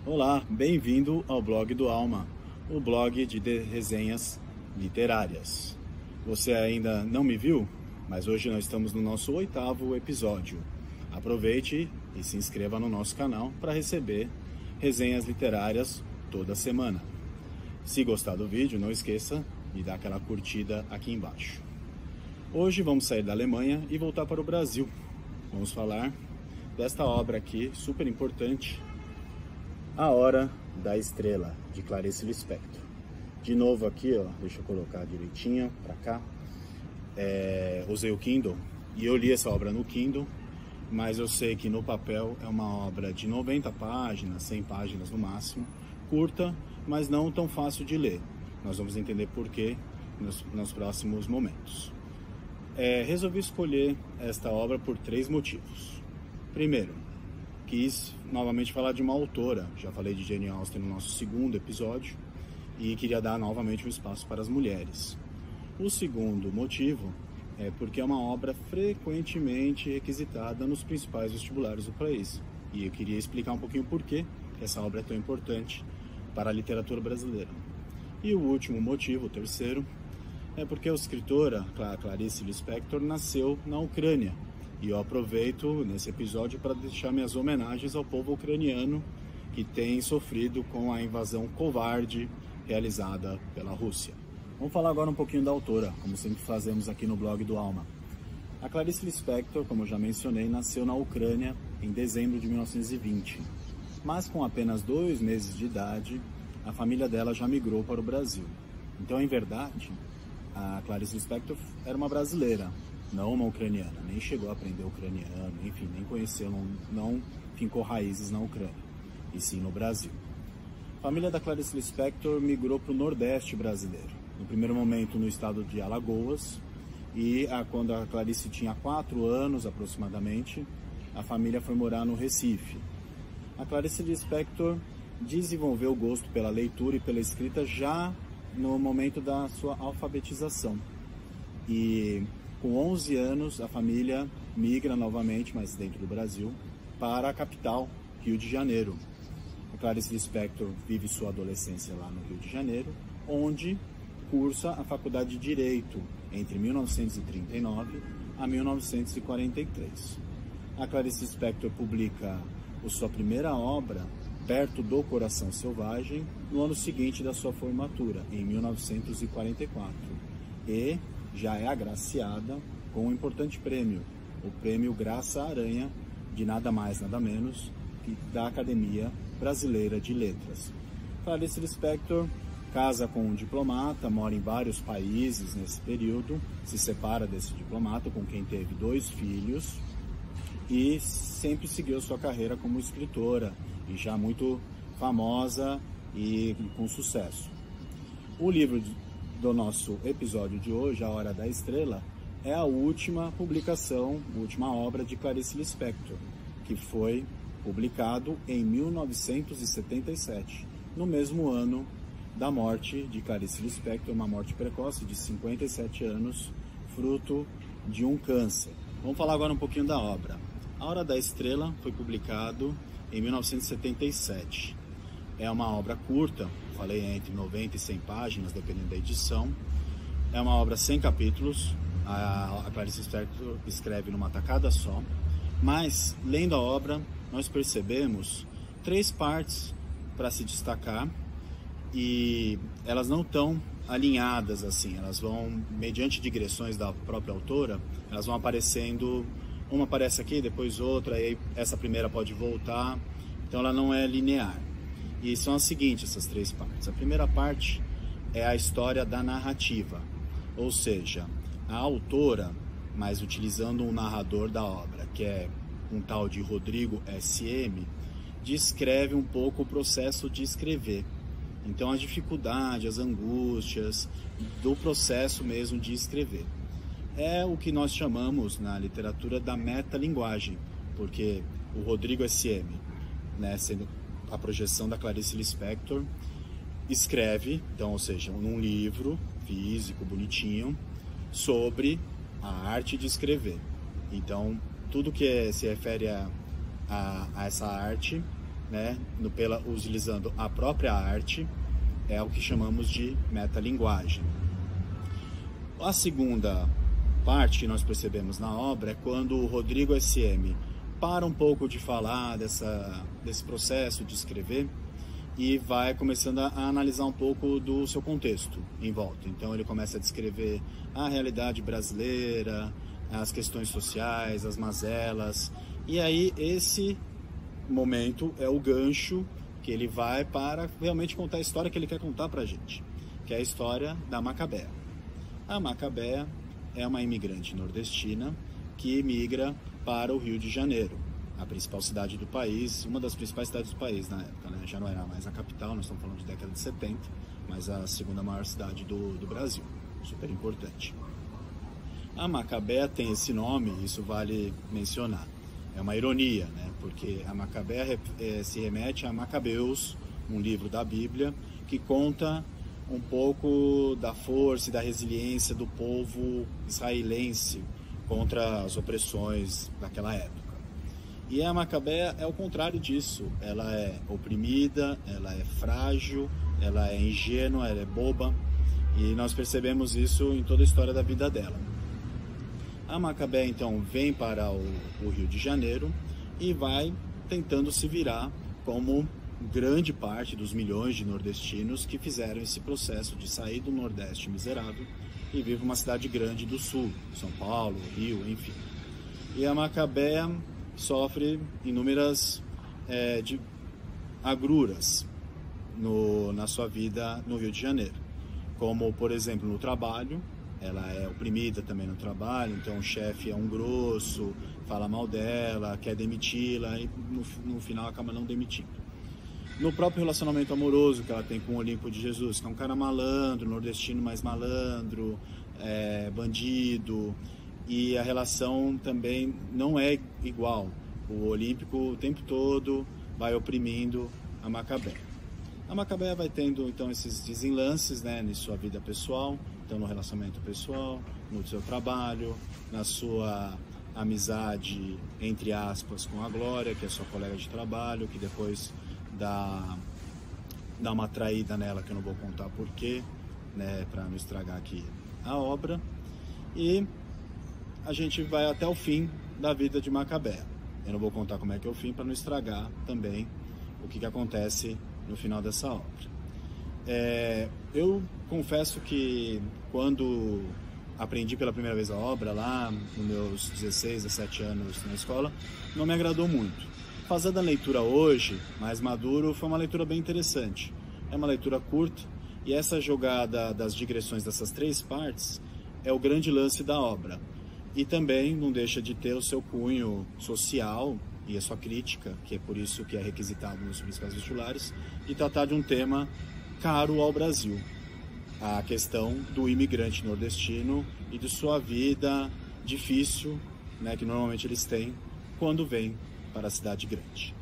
Olá, bem-vindo ao blog do Alma, o blog de resenhas literárias. Você ainda não me viu? Mas hoje nós estamos no nosso 8º episódio. Aproveite e se inscreva no nosso canal para receber resenhas literárias toda semana. Se gostar do vídeo, não esqueça de dar aquela curtida aqui embaixo. Hoje vamos sair da Alemanha e voltar para o Brasil. Vamos falar desta obra aqui, super importante, A Hora da Estrela, de Clarice Lispector. De novo aqui, ó, deixa eu colocar direitinho para cá. Usei o Kindle e eu li essa obra no Kindle, mas eu sei que no papel é uma obra de 90 páginas, 100 páginas no máximo, curta, mas não tão fácil de ler. Nós vamos entender por quê nos próximos momentos. Resolvi escolher esta obra por 3 motivos. Primeiro, quis novamente falar de uma autora. Já falei de Jane Austen no nosso 2º episódio e queria dar novamente um espaço para as mulheres. O segundo motivo é porque é uma obra frequentemente requisitada nos principais vestibulares do país. E eu queria explicar um pouquinho por que essa obra é tão importante para a literatura brasileira. E o último motivo, o terceiro, é porque a escritora Clarice Lispector nasceu na Ucrânia. E eu aproveito nesse episódio para deixar minhas homenagens ao povo ucraniano que tem sofrido com a invasão covarde realizada pela Rússia. Vamos falar agora um pouquinho da autora, como sempre fazemos aqui no blog do Alma. A Clarice Lispector, como eu já mencionei, nasceu na Ucrânia em dezembro de 1920. Mas com apenas 2 meses de idade, a família dela já migrou para o Brasil. Então, em verdade, a Clarice Lispector era uma brasileira, não uma ucraniana, nem chegou a aprender ucraniano, enfim, nem conheceu, não fincou raízes na Ucrânia, e sim no Brasil. A família da Clarice Lispector migrou para o Nordeste brasileiro, no primeiro momento no estado de Alagoas, e quando a Clarice tinha 4 anos aproximadamente, a família foi morar no Recife. A Clarice Lispector desenvolveu o gosto pela leitura e pela escrita já no momento da sua alfabetização, e com 11 anos, a família migra novamente, mas dentro do Brasil, para a capital, Rio de Janeiro. A Clarice Lispector vive sua adolescência lá no Rio de Janeiro, onde cursa a Faculdade de Direito entre 1939 a 1943. A Clarice Lispector publica a sua primeira obra, Perto do Coração Selvagem, no ano seguinte da sua formatura, em 1944. E já é agraciada com um importante prêmio, o Prêmio Graça Aranha, de nada mais nada menos que da Academia Brasileira de Letras. Clarice Lispector casa com um diplomata, mora em vários países nesse período, se separa desse diplomata com quem teve 2 filhos e sempre seguiu sua carreira como escritora e já muito famosa e com sucesso. O livro do nosso episódio de hoje, A Hora da Estrela, é a última publicação, a última obra de Clarice Lispector, que foi publicado em 1977, no mesmo ano da morte de Clarice Lispector, uma morte precoce de 57 anos, fruto de um câncer. Vamos falar agora um pouquinho da obra. A Hora da Estrela foi publicado em 1977. É uma obra curta, falei entre 90 e 100 páginas, dependendo da edição. É uma obra sem capítulos, a Clarice Lispector escreve numa tacada só, mas, lendo a obra, nós percebemos 3 partes para se destacar e elas não estão alinhadas assim, elas vão, mediante digressões da própria autora, elas vão aparecendo, uma aparece aqui, depois outra, aí essa primeira pode voltar, então ela não é linear. E são as seguintes, essas 3 partes. A primeira parte é a história da narrativa, ou seja, a autora, mas utilizando um narrador da obra, que é um tal de Rodrigo S.M., descreve um pouco o processo de escrever. Então a dificuldade, as angústias do processo mesmo de escrever. É o que nós chamamos na literatura da metalinguagem, porque o Rodrigo S.M., né, sendo a projeção da Clarice Lispector, escreve, então, ou seja, num livro físico, bonitinho, sobre a arte de escrever. Então, tudo que se refere a essa arte né, utilizando a própria arte, é o que chamamos de metalinguagem. A segunda parte que nós percebemos na obra é quando o Rodrigo S.M. para um pouco de falar desse processo de escrever e vai começando a analisar um pouco do seu contexto em volta. Então ele começa a descrever a realidade brasileira, as questões sociais, as mazelas, e aí esse momento é o gancho que ele vai para realmente contar a história que ele quer contar para a gente, que é a história da Macabea. A Macabea é uma imigrante nordestina que migra para o Rio de Janeiro, a principal cidade do país, uma das principais cidades do país na época, né? Já não era mais a capital, nós estamos falando de década de 70, mas a segunda maior cidade do Brasil, super importante. A Macabea tem esse nome, isso vale mencionar, é uma ironia, né? Porque a Macabea se remete a Macabeus, um livro da Bíblia, que conta um pouco da força e da resiliência do povo israelense contra as opressões daquela época. E a Macabea é o contrário disso, ela é oprimida, ela é frágil, ela é ingênua, ela é boba, e nós percebemos isso em toda a história da vida dela. A Macabea então vem para o Rio de Janeiro e vai tentando se virar como grande parte dos milhões de nordestinos que fizeram esse processo de sair do Nordeste miserável e vir para uma cidade grande do Sul, São Paulo, Rio, enfim. E a Macabea sofre inúmeras agruras na sua vida no Rio de Janeiro, como, por exemplo, no trabalho. Ela é oprimida também no trabalho, então o chefe é um grosso, fala mal dela, quer demiti-la e no final acaba não demitindo. No próprio relacionamento amoroso que ela tem com o Olímpo de Jesus, que é um cara malandro, nordestino mais malandro, bandido, e a relação também não é igual. O Olímpico o tempo todo vai oprimindo a Macabea. A Macabea vai tendo então esses desenlaces, né, em sua vida pessoal, então no relacionamento pessoal, no seu trabalho, na sua amizade, entre aspas, com a Glória, que é sua colega de trabalho, que depois dá uma traída nela, que eu não vou contar porquê, né, para não estragar aqui a obra. E a gente vai até o fim da vida de Macabea. Eu não vou contar como é que é o fim para não estragar também o que acontece no final dessa obra. Eu confesso que quando aprendi pela primeira vez a obra lá nos meus 16, 17 anos na escola, não me agradou muito. Fazendo a leitura hoje, mais maduro, foi uma leitura bem interessante. É uma leitura curta e essa jogada das digressões dessas três partes é o grande lance da obra. E também não deixa de ter o seu cunho social e a sua crítica, que é por isso que é requisitado nos principais vestibulares, e tratar de um tema caro ao Brasil, a questão do imigrante nordestino e de sua vida difícil, né, que normalmente eles têm quando vêm para a cidade grande.